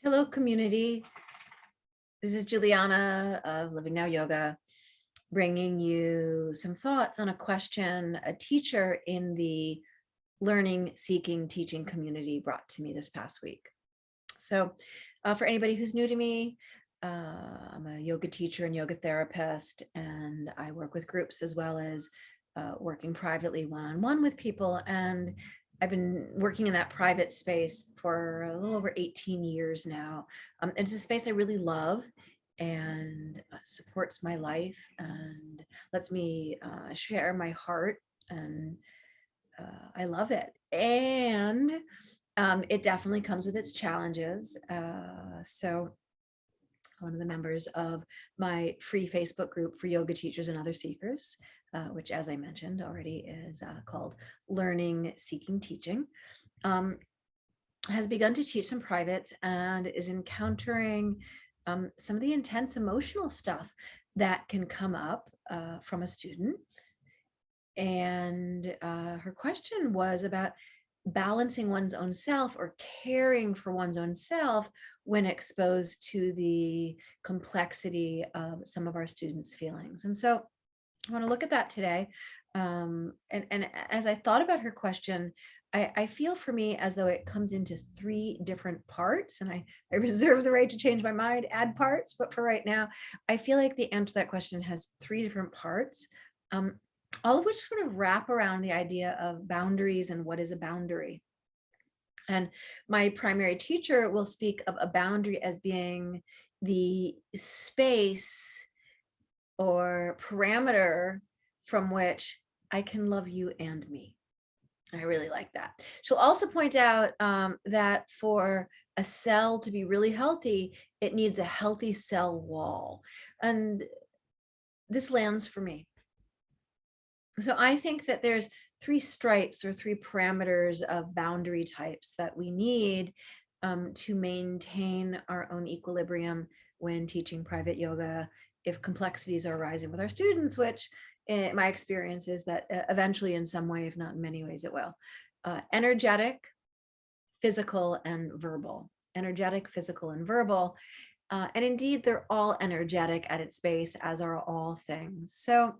Hello, community. This is Juliana of Living Now Yoga, bringing you some thoughts on a question a teacher in the learning, seeking, teaching community brought to me this past week. So for anybody who's new to me, I'm a yoga teacher and yoga therapist, and I work with groups as well as working privately one-on-one with people. And I've been working in that private space for a little over 18 years now. It's a space I really love and supports my life and lets me share my heart, and I love it. And it definitely comes with its challenges. So one of the members of my free Facebook group for yoga teachers and other seekers, which, as I mentioned already, is called Learning, Seeking, Teaching, has begun to teach some privates and is encountering some of the intense emotional stuff that can come up from a student. And her question was about balancing one's own self or caring for one's own self when exposed to the complexity of some of our students' feelings. And so I want to look at that today. And as I thought about her question, I feel for me as though it comes into three different parts, and I reserve the right to change my mind, add parts. But for right now, I feel like the answer to that question has three different parts. Um, all of which sort of wrap around the idea of boundaries and what is a boundary. And my primary teacher will speak of a boundary as being the space or parameter from which I can love you and me. I really like that. She'll also point out that for a cell to be really healthy, it needs a healthy cell wall. And this lands for me. So I think that there's three stripes or three parameters of boundary types that we need to maintain our own equilibrium when teaching private yoga if complexities are arising with our students, which in my experience is that eventually in some way, if not in many ways, it will. Energetic, physical, and verbal. Energetic, physical, and verbal. And indeed, they're all energetic at its base, as are all things. So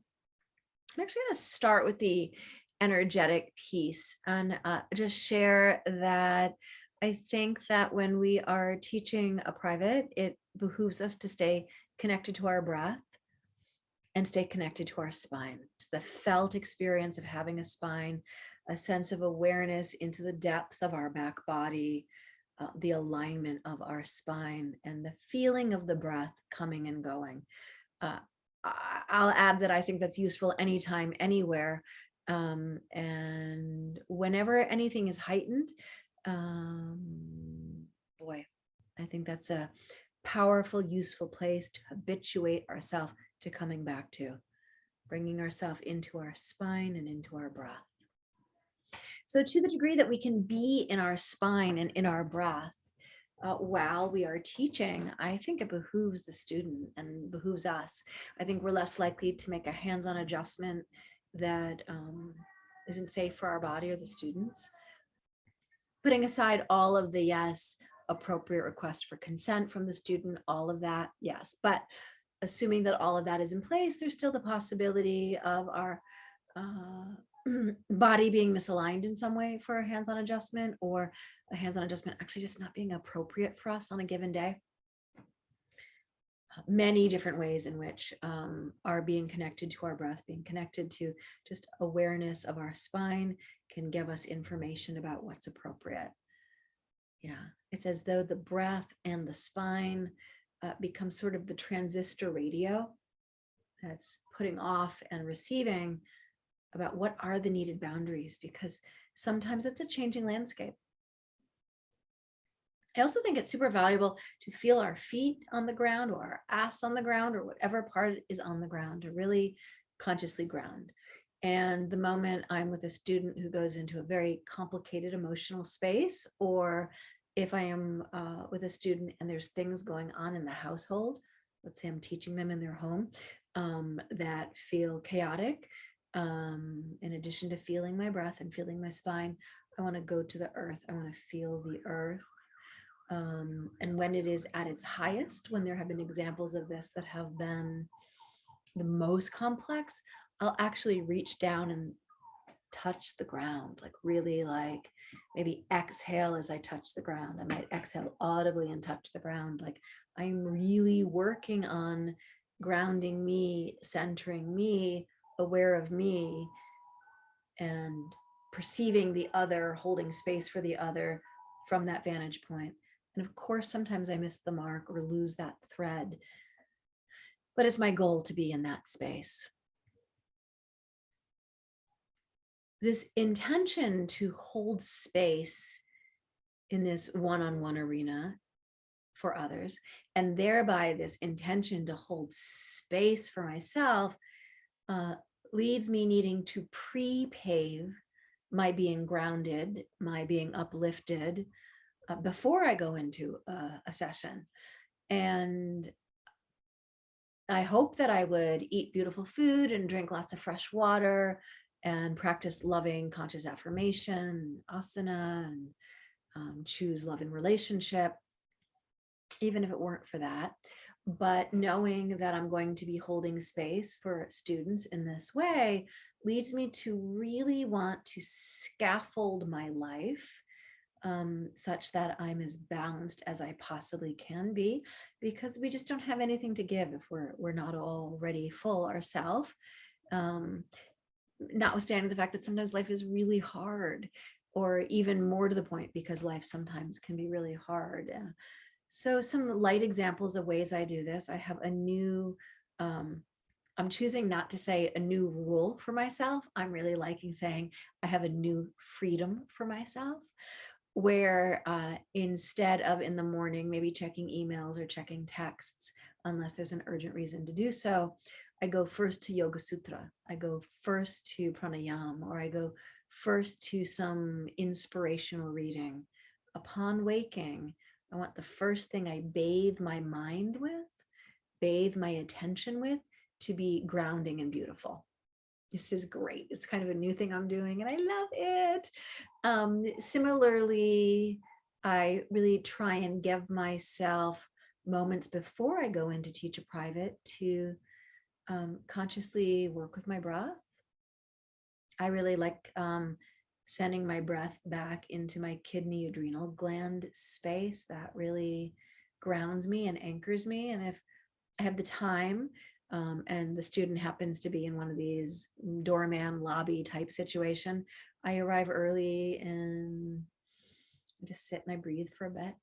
I'm actually going to start with the energetic piece and just share that I think that when we are teaching a private, it behooves us to stay connected to our breath and stay connected to our spine. It's the felt experience of having a spine, a sense of awareness into the depth of our back body, the alignment of our spine, and the feeling of the breath coming and going. I'll add that I think that's useful anytime, anywhere. And whenever anything is heightened, boy, I think that's a powerful, useful place to habituate ourselves to coming back to, bringing ourselves into our spine and into our breath. So to the degree that we can be in our spine and in our breath, while we are teaching, I think it behooves the student and behooves us. I think we're less likely to make a hands-on adjustment that isn't safe for our body or the students. Putting aside all of the, yes, appropriate requests for consent from the student, all of that, yes. But assuming that all of that is in place, there's still the possibility of our body being misaligned in some way for a hands-on adjustment, or a hands-on adjustment actually just not being appropriate for us on a given day. Many different ways in which our being connected to our breath, being connected to just awareness of our spine can give us information about what's appropriate. Yeah, it's as though the breath and the spine become sort of the transistor radio that's putting off and receiving about what are the needed boundaries, because sometimes it's a changing landscape. I also think it's super valuable to feel our feet on the ground or our ass on the ground or whatever part is on the ground, to really consciously ground. And the moment I'm with a student who goes into a very complicated emotional space, or if I am with a student and there's things going on in the household, let's say I'm teaching them in their home, that feel chaotic, in addition to feeling my breath and feeling my spine, I want to go to the earth. I want to feel the earth. And when it is at its highest, when there have been examples of this that have been the most complex, I'll actually reach down and touch the ground, like really like maybe exhale as I touch the ground. I might exhale audibly and touch the ground. Like I'm really working on grounding me, centering me, aware of me, and perceiving the other, holding space for the other from that vantage point. And of course, sometimes I miss the mark or lose that thread, but it's my goal to be in that space. This intention to hold space in this one-on-one arena for others, and thereby this intention to hold space for myself, leads me needing to pre-pave my being grounded, my being uplifted before I go into a session. And I hope that I would eat beautiful food and drink lots of fresh water and practice loving conscious affirmation, asana, and choose loving relationship, even if it weren't for that. But knowing that I'm going to be holding space for students in this way leads me to really want to scaffold my life such that I'm as balanced as I possibly can be, because we just don't have anything to give if we're not already full ourselves. Notwithstanding the fact that sometimes life is really hard, or even more to the point, because life sometimes can be really hard. So some light examples of ways I do this. I have a new, I'm choosing not to say a new rule for myself. I'm really liking saying I have a new freedom for myself, where instead of in the morning, maybe checking emails or checking texts, unless there's an urgent reason to do so, I go first to Yoga Sutra. I go first to pranayama, or I go first to some inspirational reading. Upon waking, I want the first thing I bathe my mind with, bathe my attention with, to be grounding and beautiful. This is great. It's kind of a new thing I'm doing and I love it. Similarly, I really try and give myself moments before I go in to teach a private to consciously work with my breath. I really like sending my breath back into my kidney adrenal gland space. That really grounds me and anchors me. And if I have the time, and the student happens to be in one of these doorman lobby type situation, I arrive early and just sit and I breathe for a bit.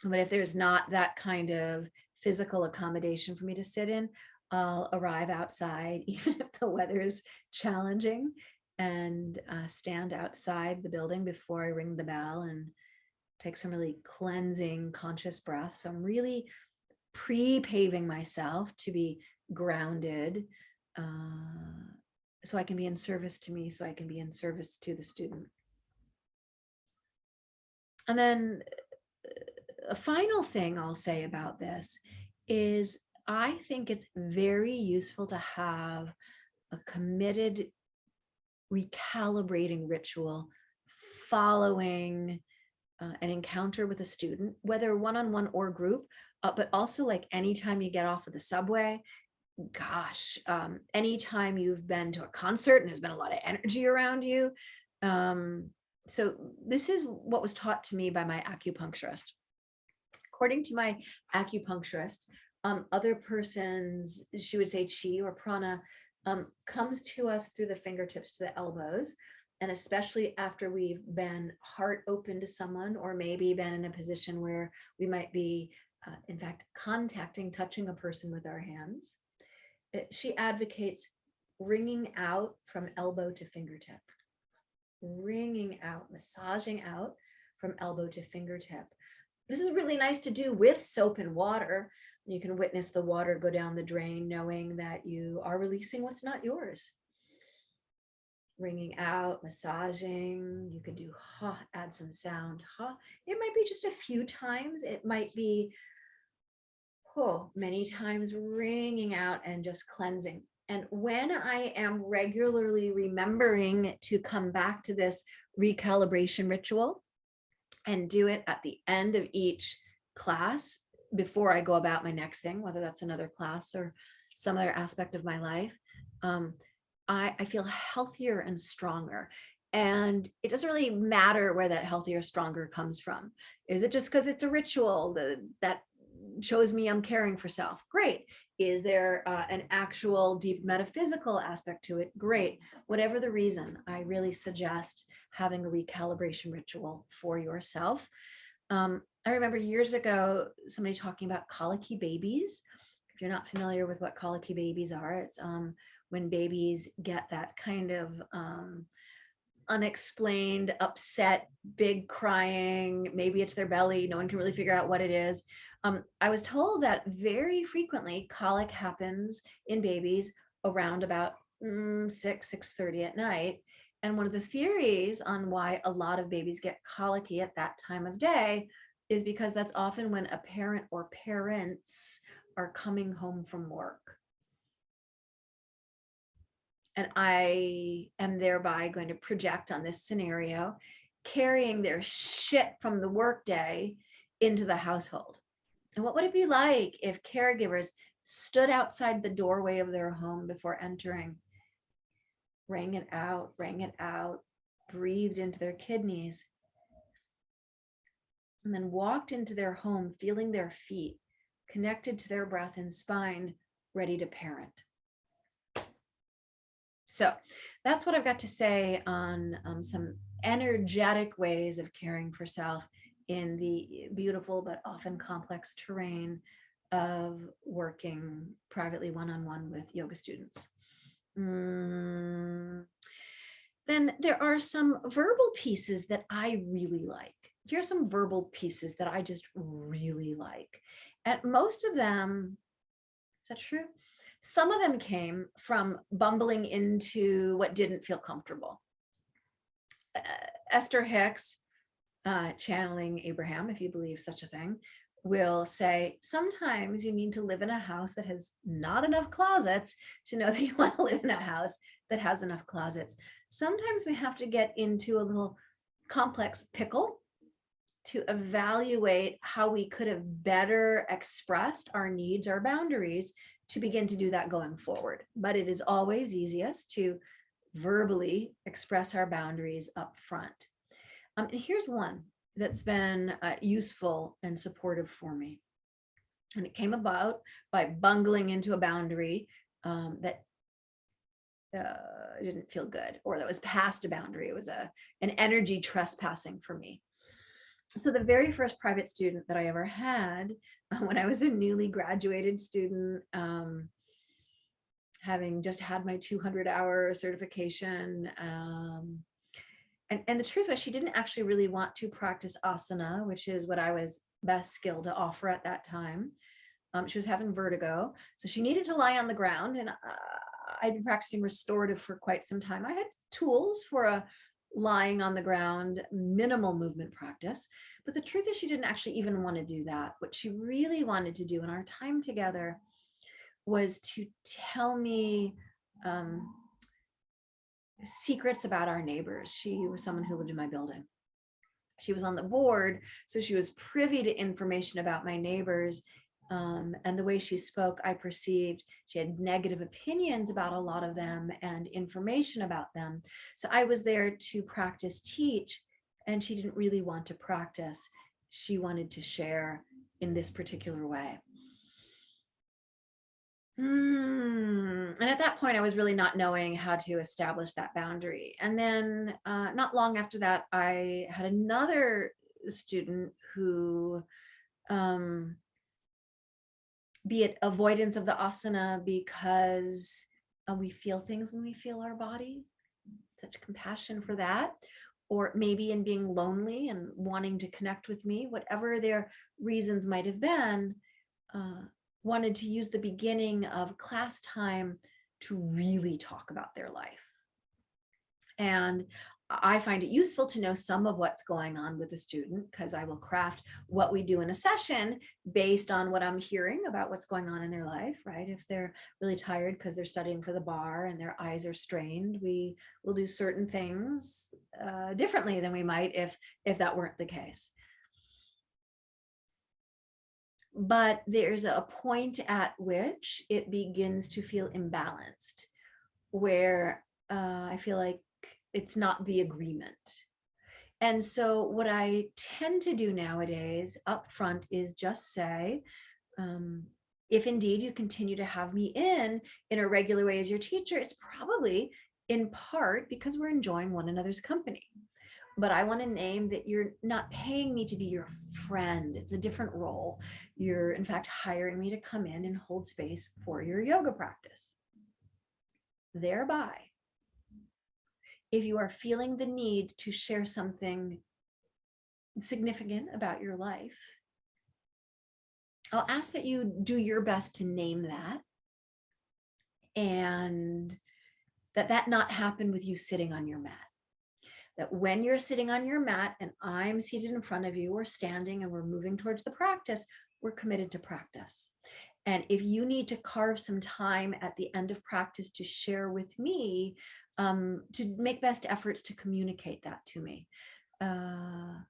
But if there's not that kind of physical accommodation for me to sit in, I'll arrive outside, even if the weather is challenging, and stand outside the building before I ring the bell and take some really cleansing conscious breaths. So I'm really pre-paving myself to be grounded, so I can be in service to me, so I can be in service to the student. And then a final thing I'll say about this is I think it's very useful to have a committed recalibrating ritual following an encounter with a student, whether one-on-one or group, but also like anytime you get off of the subway, gosh, anytime you've been to a concert and there's been a lot of energy around you. So this is what was taught to me by my acupuncturist. According to my acupuncturist, other persons, she would say chi or prana, comes to us through the fingertips to the elbows. And especially after we've been heart open to someone, or maybe been in a position where we might be, in fact, touching a person with our hands. She advocates wringing out from elbow to fingertip, wringing out, massaging out from elbow to fingertip. This is really nice to do with soap and water. You can witness the water go down the drain, knowing that you are releasing what's not yours. Wringing out, massaging. You can do ha, add some sound, ha. It might be just a few times. It might be many times, wringing out and just cleansing. And when I am regularly remembering to come back to this recalibration ritual, and do it at the end of each class before I go about my next thing, whether that's another class or some other aspect of my life, um, I feel healthier and stronger. And it doesn't really matter where that healthier, stronger comes from. Is it just because it's a ritual that shows me I'm caring for self? Great. Is there an actual deep metaphysical aspect to it? Great. Whatever the reason, I really suggest having a recalibration ritual for yourself. I remember years ago, somebody talking about colicky babies. If you're not familiar with what colicky babies are, it's when babies get that kind of unexplained, upset, big crying. Maybe it's their belly. No one can really figure out what it is. I was told that very frequently colic happens in babies around about 6:30 at night. And one of the theories on why a lot of babies get colicky at that time of day is because that's often when a parent or parents are coming home from work. And I am thereby going to project on this scenario, carrying their shit from the workday into the household. And what would it be like if caregivers stood outside the doorway of their home before entering, rang it out, breathed into their kidneys, and then walked into their home, feeling their feet connected to their breath and spine, ready to parent? So that's what I've got to say on some energetic ways of caring for self in the beautiful but often complex terrain of working privately one-on-one with yoga students. Then there are some verbal pieces that I really like. Here's some verbal pieces that I just really like. And most of them, is that true? Some of them came from bumbling into what didn't feel comfortable. Esther Hicks, channeling Abraham, if you believe such a thing, will say, sometimes you need to live in a house that has not enough closets to know that you want to live in a house that has enough closets. Sometimes we have to get into a little complex pickle to evaluate how we could have better expressed our needs, our boundaries, to begin to do that going forward. But it is always easiest to verbally express our boundaries up front. And here's one that's been useful and supportive for me. And it came about by bungling into a boundary that didn't feel good, or that was past a boundary. It was an energy trespassing for me. So the very first private student that I ever had, when I was a newly graduated student, having just had my 200-hour certification, and the truth was, she didn't actually really want to practice asana, which is what I was best skilled to offer at that time. She was having vertigo, so she needed to lie on the ground, and I'd been practicing restorative for quite some time. I had tools for a lying on the ground, minimal movement practice. But the truth is, she didn't actually even want to do that. What she really wanted to do in our time together was to tell me secrets about our neighbors. She was someone who lived in my building. She was on the board, so she was privy to information about my neighbors. And the way she spoke, I perceived she had negative opinions about a lot of them and information about them. So I was there to practice teach, and she didn't really want to practice. She wanted to share in this particular way. And at that point, I was really not knowing how to establish that boundary. And then not long after that, I had another student who, be it avoidance of the asana because we feel things when we feel our body, such compassion for that, or maybe in being lonely and wanting to connect with me, whatever their reasons might have been, wanted to use the beginning of class time to really talk about their life. And I find it useful to know some of what's going on with the student, because I will craft what we do in a session based on what I'm hearing about what's going on in their life, right? If they're really tired because they're studying for the bar and their eyes are strained, we will do certain things differently than we might if that weren't the case. But there's a point at which it begins to feel imbalanced, where I feel like it's not the agreement. And so what I tend to do nowadays up front is just say, if indeed you continue to have me in a regular way as your teacher, it's probably in part because we're enjoying one another's company. But I want to name that you're not paying me to be your friend. It's a different role. You're, in fact, hiring me to come in and hold space for your yoga practice. Thereby, if you are feeling the need to share something significant about your life, I'll ask that you do your best to name that, and that not happen with you sitting on your mat. That when you're sitting on your mat and I'm seated in front of you or standing and we're moving towards the practice, we're committed to practice. And if you need to carve some time at the end of practice to share with me, to make best efforts to communicate that to me. And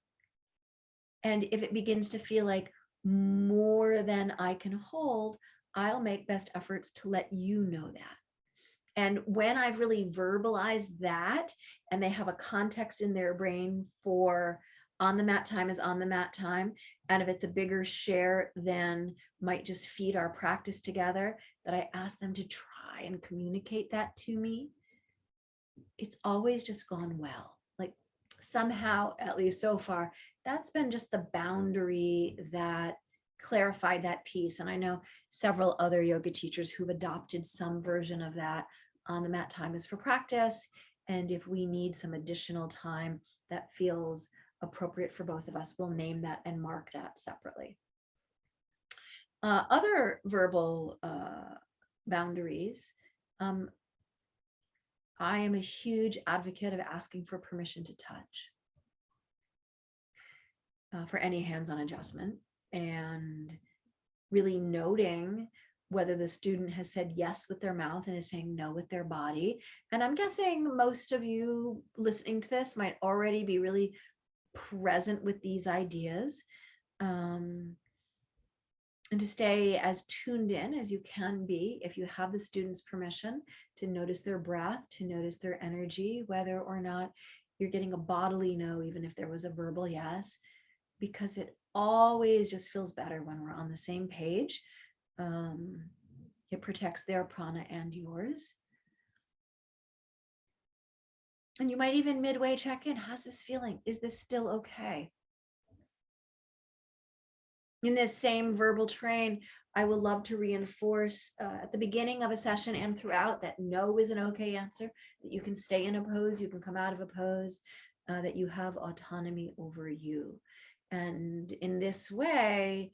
if it begins to feel like more than I can hold, I'll make best efforts to let you know that. And when I've really verbalized that and they have a context in their brain for on the mat time is on the mat time, and if it's a bigger share than might just feed our practice together, that I ask them to try and communicate that to me, it's always just gone well. Like somehow, at least so far, that's been just the boundary that clarified that piece. And I know several other yoga teachers who've adopted some version of that. On the mat time is for practice. And if we need some additional time that feels appropriate for both of us, we'll name that and mark that separately. Other verbal boundaries. I am a huge advocate of asking for permission to touch for any hands-on adjustment, and really noting whether the student has said yes with their mouth and is saying no with their body. And I'm guessing most of you listening to this might already be really present with these ideas. And to stay as tuned in as you can be, if you have the student's permission, to notice their breath, to notice their energy, whether or not you're getting a bodily no, even if there was a verbal yes, because it always just feels better when we're on the same page. It protects their prana and yours. And you might even midway check in, how's this feeling? Is this still okay? In this same verbal train, I would love to reinforce at the beginning of a session and throughout that no is an okay answer, that you can stay in a pose, you can come out of a pose, that you have autonomy over you. And in this way,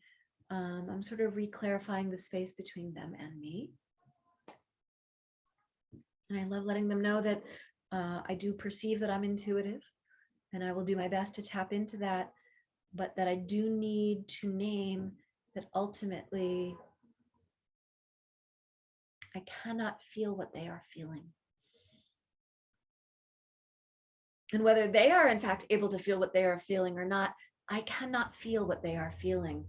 I'm sort of re-clarifying the space between them and me. And I love letting them know that I do perceive that I'm intuitive, and I will do my best to tap into that, but that I do need to name that ultimately I cannot feel what they are feeling. And whether they are in fact able to feel what they are feeling or not, I cannot feel what they are feeling.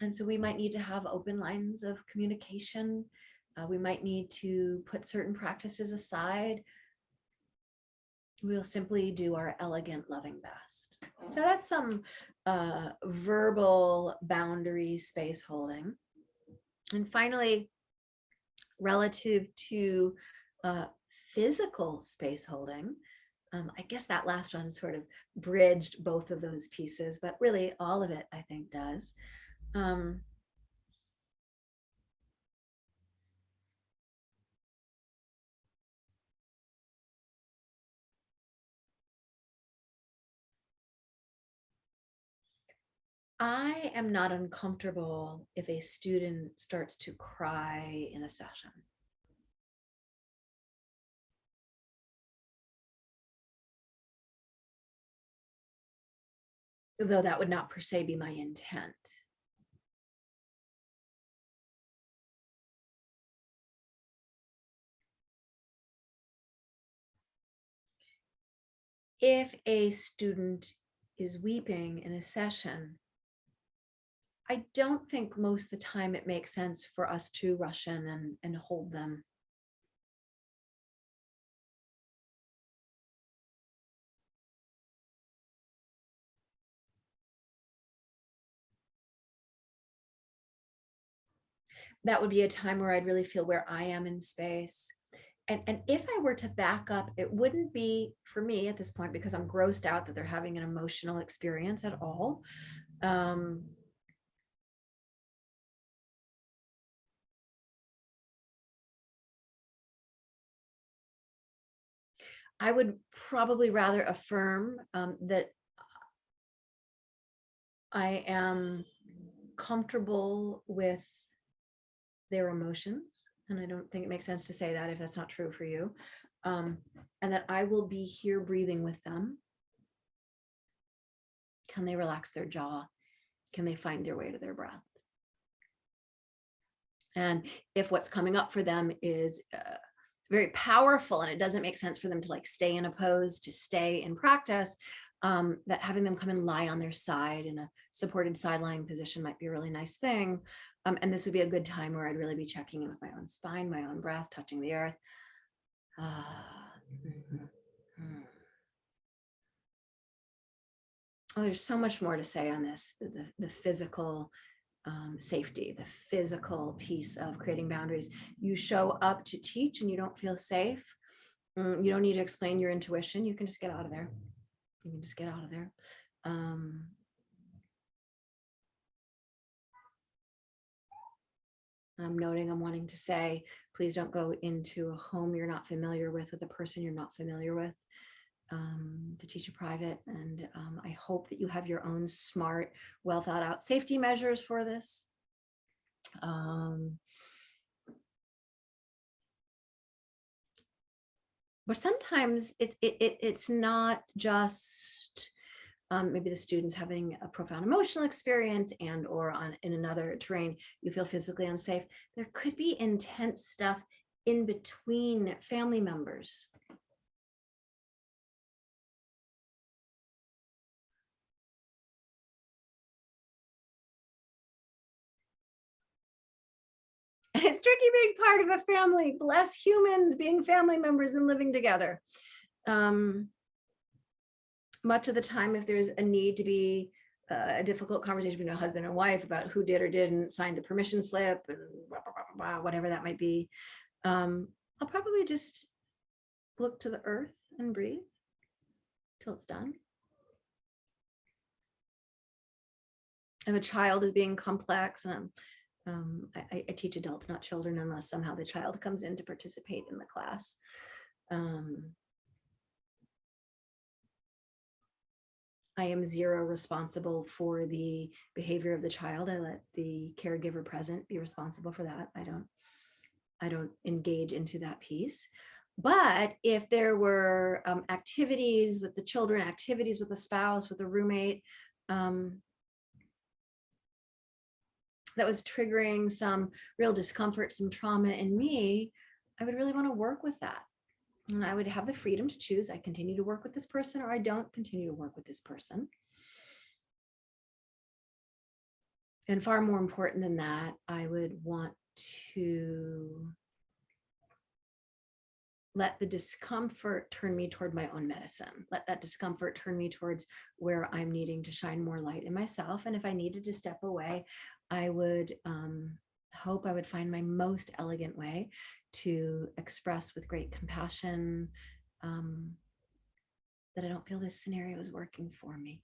And so we might need to have open lines of communication. We might need to put certain practices aside. We'll simply do our elegant, loving best. So that's some verbal boundary space holding. And finally, relative to physical space holding, I guess that last one sort of bridged both of those pieces, but really all of it, I think, does. I am not uncomfortable if a student starts to cry in a session. though that would not per se be my intent. If a student is weeping in a session, I don't think most of the time it makes sense for us to rush in and hold them. That would be a time where I'd really feel where I am in space. And if I were to back up, it wouldn't be for me at this point because I'm grossed out that they're having an emotional experience at all. I would probably rather affirm that I am comfortable with their emotions. And I don't think it makes sense to say that if that's not true for you. And that I will be here breathing with them. Can they relax their jaw? Can they find their way to their breath? And if what's coming up for them is very powerful and it doesn't make sense for them to like stay in a pose, to stay in practice, that having them come and lie on their side in a supported side lying position might be a really nice thing. And this would be a good time where I'd really be checking in with my own spine, my own breath, touching the earth. Oh, there's so much more to say on this, the physical safety, the physical piece of creating boundaries. You show up to teach and you don't feel safe. You don't need to explain your intuition. You can just get out of there. You can just get out of there. I'm noting, I'm wanting to say, please don't go into a home you're not familiar with a person you're not familiar with, to teach a private. And I hope that you have your own smart, well thought out safety measures for this. But sometimes it's not just maybe the student's having a profound emotional experience and or in another terrain, you feel physically unsafe. There could be intense stuff in between family members. And it's tricky being part of a family. Bless humans being family members and living together. Much of the time, if there's a need to be a difficult conversation between a husband and wife about who did or didn't sign the permission slip and blah, blah, blah, blah, whatever that might be, I'll probably just look to the earth and breathe till it's done. If a child is being complex, I teach adults, not children, unless somehow the child comes in to participate in the class. I am zero responsible for the behavior of the child. I let the caregiver present be responsible for that. I don't engage into that piece. But if there were activities with the children, activities with the spouse, with a roommate, that was triggering some real discomfort, some trauma in me, I would really want to work with that. And I would have the freedom to choose, I continue to work with this person or I don't continue to work with this person. And far more important than that, I would want to let the discomfort turn me toward my own medicine. Let that discomfort turn me towards where I'm needing to shine more light in myself. And if I needed to step away, I would hope I would find my most elegant way to express with great compassion that I don't feel this scenario is working for me.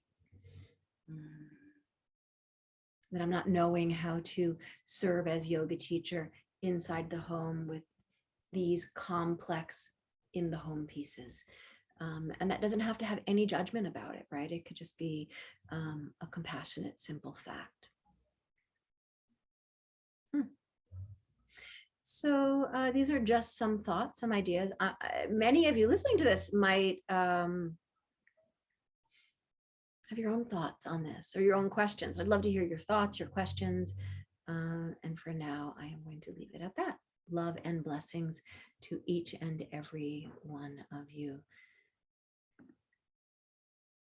That I'm not knowing how to serve as yoga teacher inside the home with these complex in the home pieces. And that doesn't have to have any judgment about it, right? It could just be a compassionate, simple fact. So these are just some thoughts, some ideas. Many of you listening to this might have your own thoughts on this or your own questions. I'd love to hear your thoughts, your questions. And for now, I am going to leave it at that. Love and blessings to each and every one of you.